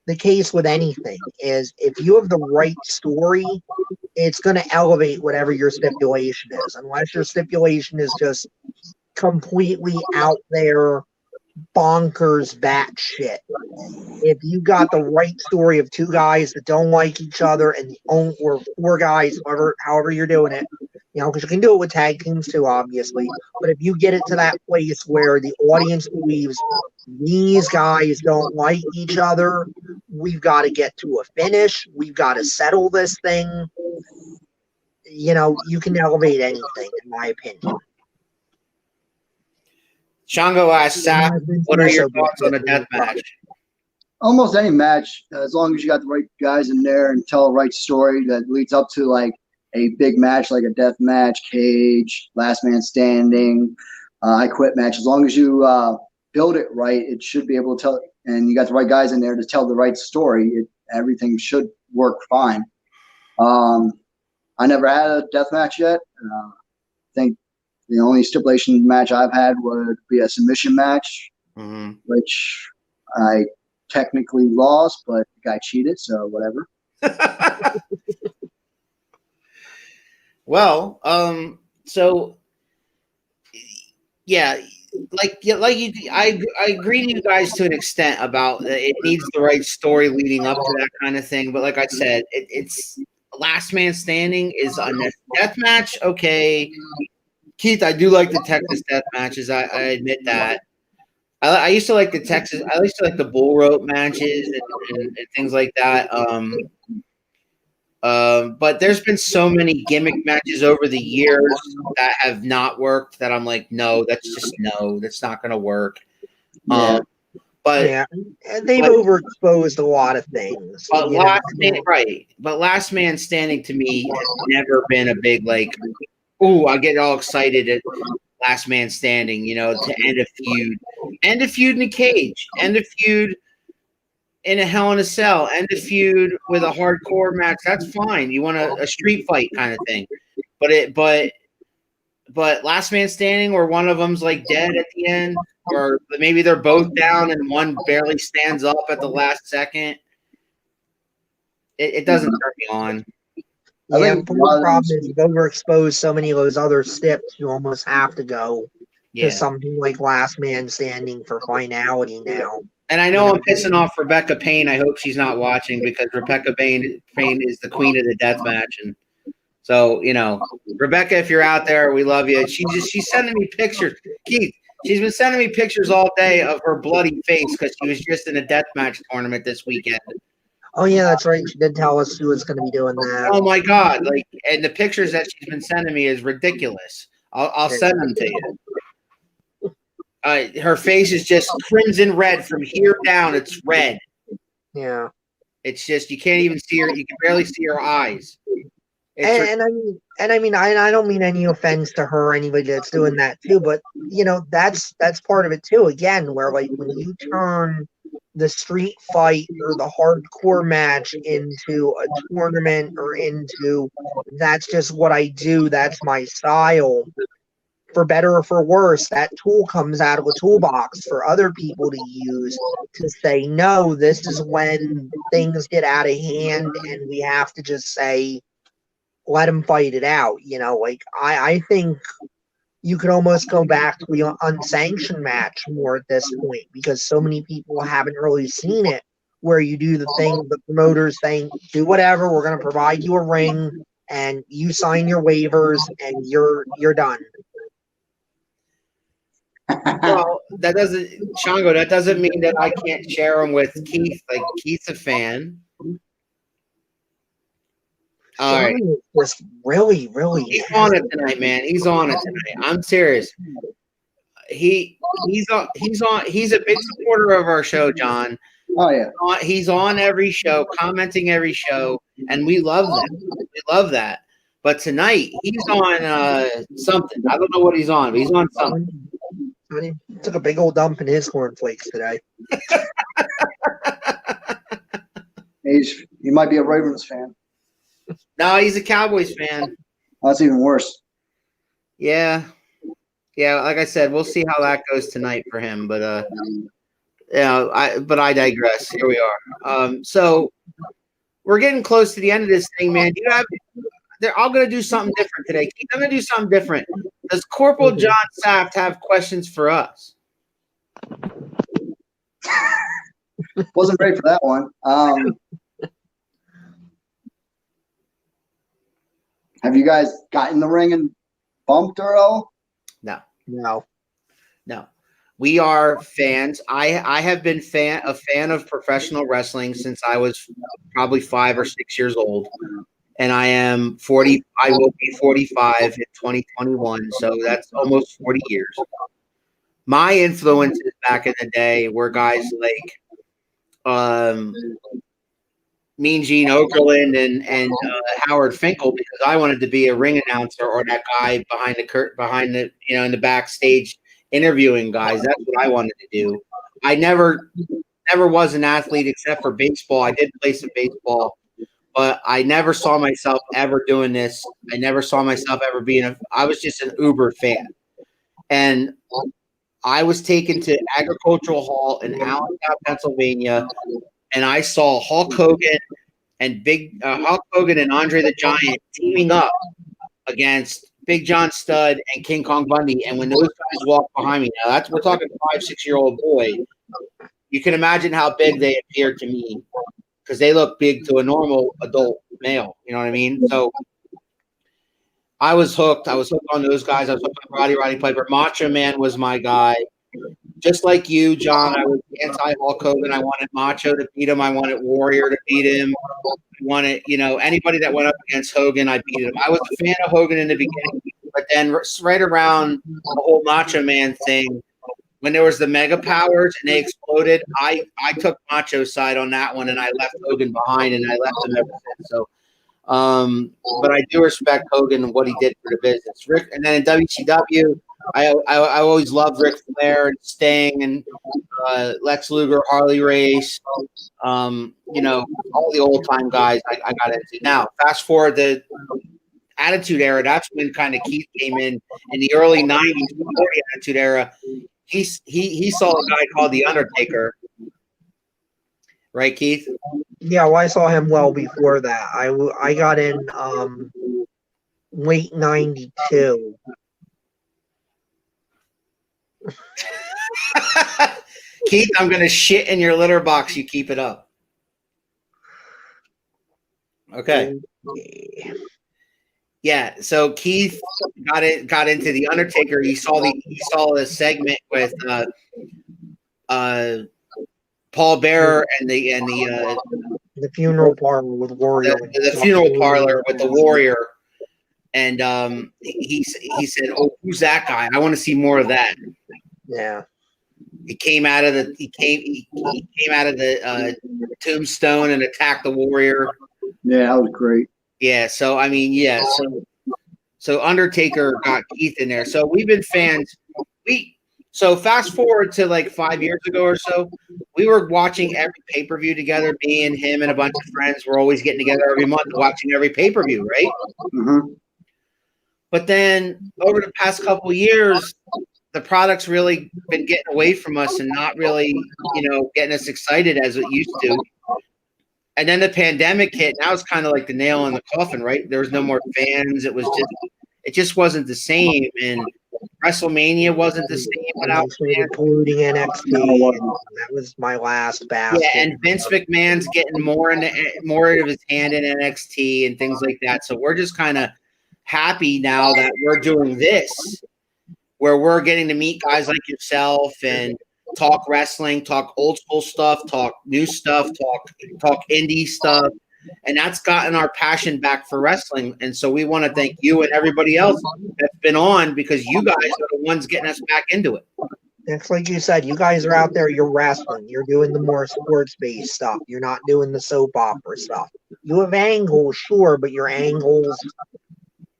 the case with anything, is if you have the right story, it's going to elevate whatever your stipulation is, unless your stipulation is just completely out there, bonkers batshit. If you got the right story of two guys that don't like each other, or four guys, however you're doing it, you know, because you can do it with tag teams too, obviously. But if you get it to that place where the audience believes these guys don't like each other, we've got to get to a finish. We've got to settle this thing. you can elevate anything, in my opinion. Shango asks, Sap, what are your thoughts on a death match? Almost any match, as long as you got the right guys in there and tell the right story that leads up to like a big match, like a death match, cage, last man standing, I quit match. As long as you build it right, it should be able to tell, and you got the right guys in there to tell the right story. Everything should work fine. I never had a death match yet. I think the only stipulation match I've had would be a submission match, which I technically lost, but the guy cheated, so whatever. Well, so yeah, I agree to you guys to an extent about it needs the right story leading up to that kind of thing. But like I said, it's last man standing is a death match. Okay, Keith, I do like the Texas death matches. I admit that. I used to like the Texas. I used to like the bull rope matches and things like that. But there's been so many gimmick matches over the years that have not worked that I'm like, no, that's not going to work. Yeah. But and they've overexposed a lot of things. But last man standing to me has never been a big like, ooh, I get all excited at last man standing, to end a feud in a cage, end a feud in a Hell in a Cell, end a feud with a hardcore match. That's fine. You want a street fight kind of thing, but last man standing where one of them's like dead at the end, or maybe they're both down and one barely stands up at the last second. It doesn't turn me on. Yeah, the problem is you've overexposed so many of those other steps. You almost have to go to something like last man standing for finality now. And I know I'm pissing off Rebecca Payne. I hope she's not watching because Rebecca Payne is the queen of the death match. And so, Rebecca, if you're out there, we love you. She's sending me pictures. Keith, she's been sending me pictures all day of her bloody face because she was just in a death match tournament this weekend. Oh, yeah, that's right. She did tell us she was going to be doing that. Oh, my God. And the pictures that she's been sending me is ridiculous. I'll send them to you. Her face is just crimson red from here down. It's red. Yeah. It's just you can't even see her. You can barely see her eyes. I don't mean any offense to her or anybody that's doing that too, but that's part of it too. Again, where like when you turn the street fight or the hardcore match into a tournament or into that's just what I do. That's my style. For better or for worse, that tool comes out of a toolbox for other people to use to say, no, this is when things get out of hand and we have to just say, let them fight it out. I think you could almost go back to the unsanctioned match more at this point because so many people haven't really seen it where you do the thing, the promoters saying, do whatever, we're going to provide you a ring and you sign your waivers and you're done. Well, that doesn't mean that I can't share them with Keith. Like Keith's a fan. All right, just really, really. He's on it tonight, man. He's on it tonight. I'm serious. He's on. He's a big supporter of our show, John. Oh yeah. He's on every show, commenting every show, and we love that. We love that. But tonight he's on something. I don't know what he's on, but he's on something. He took a big old dump in his cornflakes today. He might be a Ravens fan. No, he's a Cowboys fan. That's even worse. Yeah. Like I said, we'll see how that goes tonight for him. But I digress. Here we are. So we're getting close to the end of this thing, man. They're all going to do something different today. Keith, I'm going to do something different. Does Corporal John Saft have questions for us? Wasn't ready for that one. Have you guys got in the ring and bumped her all? No. We are fans. I have been a fan of professional wrestling since I was probably 5 or 6 years old. and I am 40. I will be 45 in 2021, so that's almost 40 years. My influences back in the day were guys like Mean Gene Okerlund and Howard Finkel, because I wanted to be a ring announcer or that guy behind the in the backstage interviewing guys. That's what I wanted to do. I never was an athlete except for baseball. I did play some baseball, but I never saw myself ever doing this. I never saw myself ever being I was just an Uber fan. And I was taken to Agricultural Hall in Allentown, Pennsylvania, and I saw Hulk Hogan and Hulk Hogan and Andre the Giant teaming up against Big John Studd and King Kong Bundy. And when those guys walked behind me, now we're talking 5-6-year-old boy. You can imagine how big they appeared to me, because they look big to a normal adult male. You know what I mean? So I was hooked. I was hooked on those guys. I was hooked on Roddy Piper. Macho Man was my guy. Just like you, John, I was anti-Hulk Hogan. I wanted Macho to beat him. I wanted Warrior to beat him. I wanted, anybody that went up against Hogan, I beat him. I was a fan of Hogan in the beginning, but then right around the whole Macho Man thing, when there was the Mega Powers and they exploded, I took Macho's side on that one, and I left Hogan behind, and I left him ever since. So, but I do respect Hogan and what he did for the business. Rick, and then in WCW, I always loved Ric Flair and Sting and Lex Luger, Harley Race, all the old time guys I got into. Now, fast forward the Attitude Era. That's when kind of Keith came in the early '90s, before the Attitude Era. He saw a guy called The Undertaker, right, Keith? Yeah, well, I saw him well before that. I got in late '92. Keith, I'm gonna shit in your litter box. You keep it up. Okay. Yeah. So Keith got into The Undertaker. He saw the segment with Paul Bearer and the funeral parlor with Warrior. The funeral parlor with the Warrior. And he said, "Oh, who's that guy? I want to see more of that." Yeah. He came out of the tombstone and attacked the Warrior. Yeah, that was great. Yeah. So I mean, yeah. So Undertaker got Keith in there. So we've been fans. So fast forward to like 5 years ago or so, we were watching every pay-per-view together. Me and him and a bunch of friends were always getting together every month watching every pay-per-view, right? Mm-hmm. But then over the past couple of years, the product's really been getting away from us and not really, getting us excited as it used to. And then the pandemic hit. Now it's kind of like the nail in the coffin, right? There was no more fans. It just wasn't the same. And WrestleMania wasn't the same without fans. Including NXT. That was my last basket. Yeah, and Vince McMahon's getting more of his hand in NXT and things like that. So we're just kind of happy now that we're doing this, where we're getting to meet guys like yourself and talk wrestling, talk old school stuff, talk new stuff, talk indie stuff. And that's gotten our passion back for wrestling. And so we want to thank you and everybody else that's been on, because you guys are the ones getting us back into it. It's like you said, you guys are out there, you're wrestling. You're doing the more sports-based stuff. You're not doing the soap opera stuff. You have angles, sure, but your angles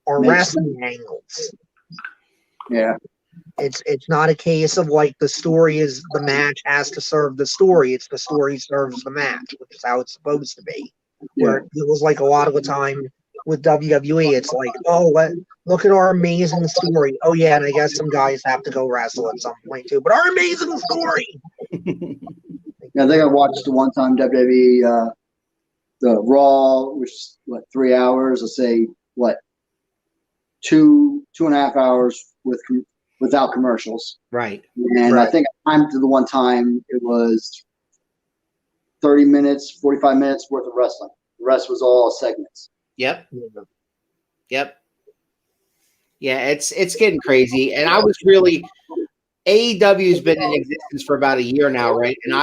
are wrestling angles. Yeah. It's not a case of like the story is the match has to serve the story. It's the story serves the match, which is how it's supposed to be. Where it feels like a lot of the time with WWE, it's like, oh, look at our amazing story. Oh yeah, and I guess some guys have to go wrestle at some point too. But our amazing story. Yeah, I think I watched the one time WWE the Raw, which is 3 hours. Let's say 2.5 hours without commercials. Right. And right. I think I timed to the one time it was 30 minutes, 45 minutes worth of wrestling. The rest was all segments. Yep. Yeah, it's getting crazy. And I was really AEW's been in existence for about a year now, right? And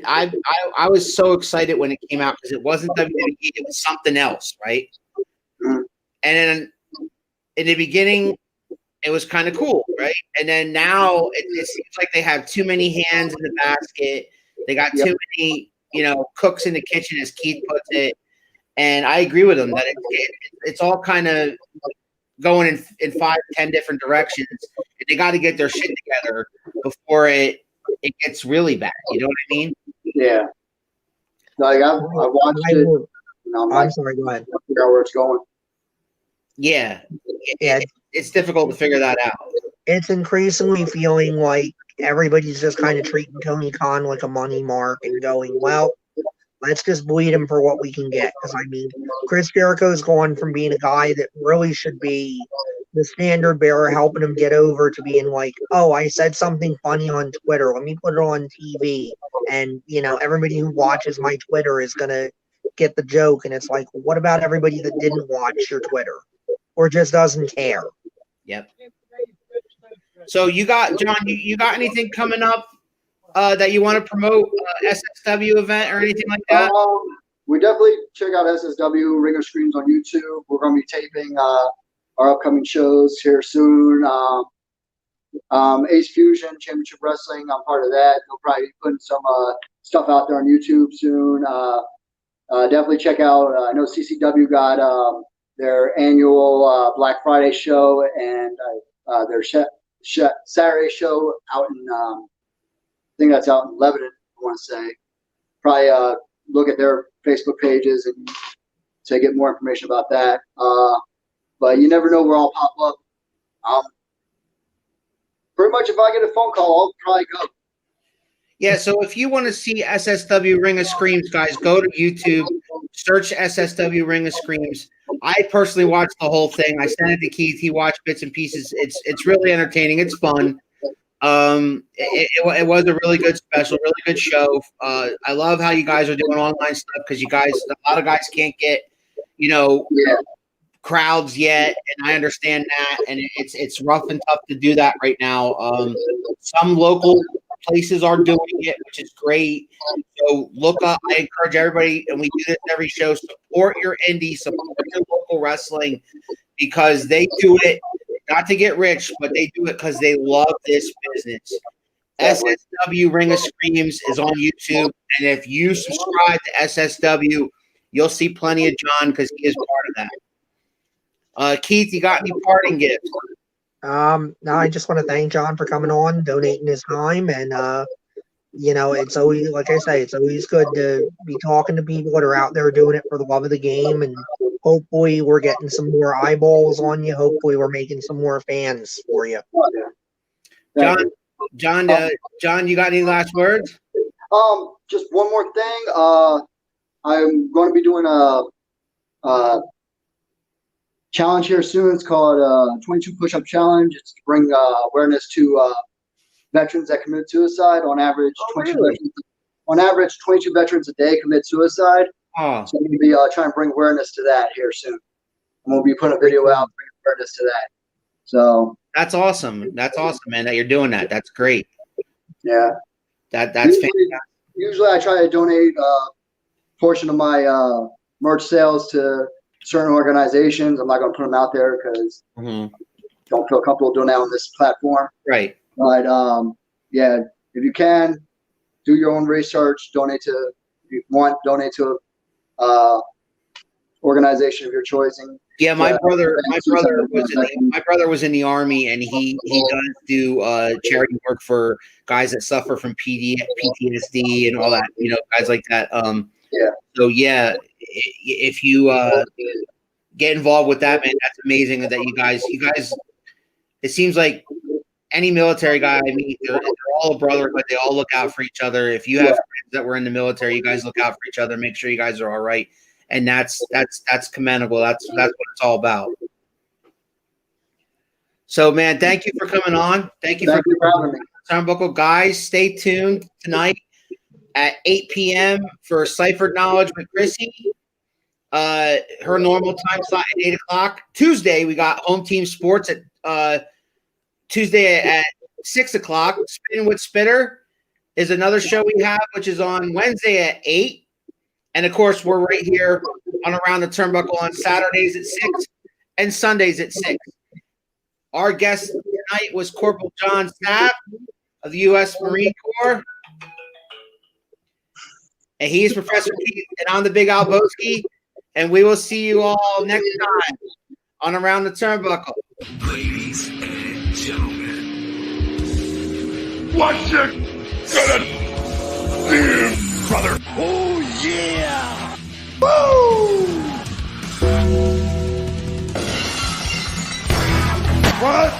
I was so excited when it came out, because it wasn't WWE, it was something else, right? And then in the beginning, it was kind of cool, right? And then now it seems like they have too many hands in the basket. They got too many, cooks in the kitchen, as Keith puts it. And I agree with him that it's all kind of going in 5-10 different directions. And they got to get their shit together before it gets really bad. You know what I mean? Yeah. Like I watched it. I'm sorry, go ahead. I figure out where it's going. Yeah. It's difficult to figure that out. It's increasingly feeling like everybody's just kind of treating Tony Khan like a money mark and going, well, let's just bleed him for what we can get. Because, I mean, Chris Jericho's gone from being a guy that really should be the standard bearer, helping him get over, to being like, oh, I said something funny on Twitter. Let me put it on TV. And, everybody who watches my Twitter is going to get the joke. And it's like, what about everybody that didn't watch your Twitter or just doesn't care? Yep. So you got, John, you got anything coming up that you want to promote, SSW event or anything like that? We definitely check out SSW Ringer Screams on YouTube. We're going to be taping our upcoming shows here soon. Ace Fusion Championship Wrestling, I'm part of that. We'll probably be putting some stuff out there on YouTube soon. Definitely check out, I know CCW got their annual Black Friday show and their Saturday show out in, I think that's out in Lebanon, I want to say. Probably look at their Facebook pages and to get more information about that. But you never know where I'll pop up. Pretty much if I get a phone call, I'll probably go. Yeah, so if you want to see SSW Ring of Screams, guys, go to YouTube, search SSW Ring of Screams. I personally watched the whole thing. I sent it to Keith. He watched bits and pieces. It's really entertaining. It's fun. It was a really good special, really good show. I love how you guys are doing online stuff because a lot of guys can't get, crowds yet, and I understand that, and it's rough and tough to do that right now. Some local places are doing it, which is great. So look up. I encourage everybody, and we do this every show, support your indie, support your local wrestling, because they do it not to get rich, but they do it because they love this business. SSW Ring of Screams is on YouTube, and if you subscribe to SSW, you'll see plenty of John because he is part of that. Keith, you got any parting gifts? No, I just want to thank John for coming on, donating his time, and it's always, like I say, it's always good to be talking to people that are out there doing it for the love of the game, and hopefully we're getting some more eyeballs on you. Hopefully we're making some more fans for you. John, you got any last words? Just one more thing. I'm going to be doing a challenge here soon. It's called 22 Push-Up Challenge. It's to bring awareness to veterans that commit suicide. On average, 22 veterans a day commit suicide. Oh. So I'm going to be trying to bring awareness to that here soon. I'm going to be putting a video out, bringing awareness to that. So that's awesome. That's awesome, man, that you're doing that. That's great. Yeah. That's fantastic. Usually I try to donate a portion of my merch sales to certain organizations. I'm not going to put them out there because don't feel comfortable doing that on this platform. Right. But yeah, if you can, do your own research. Donate to, if you want, donate to a organization of your choosing. Yeah, my brother was in the Army, and he does do charity work for guys that suffer from PTSD and all that, guys like that. Yeah. So yeah, if you get involved with that, man, that's amazing that you guys. It seems like any military guy I meet, they're all a brother, but they all look out for each other. If you have friends that were in the military, you guys look out for each other. Make sure you guys are all right. And that's commendable. That's what it's all about. So, man, thank you for coming on. Thank you for having me. Turnbuckle. Guys, stay tuned tonight at 8 p.m. for Ciphered Knowledge with Chrissy. Her normal time slot at 8 o'clock. Tuesday, we got Home Team Sports at Tuesday at 6 o'clock. Spinning with Spitter is another show we have, which is on Wednesday at 8. And, of course, we're right here on Around the Turnbuckle on Saturdays at 6. and Sundays at 6. Our guest tonight was Corporal John Saft of the U.S. Marine Corps. And he is Professor Keith, and I'm the Big Alboski. And we will see you all next time on Around the Turnbuckle. Ladies and gentlemen, what you gonna do, brother? Oh yeah! Woo! What?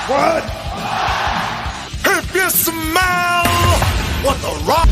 What? If you smell what the rock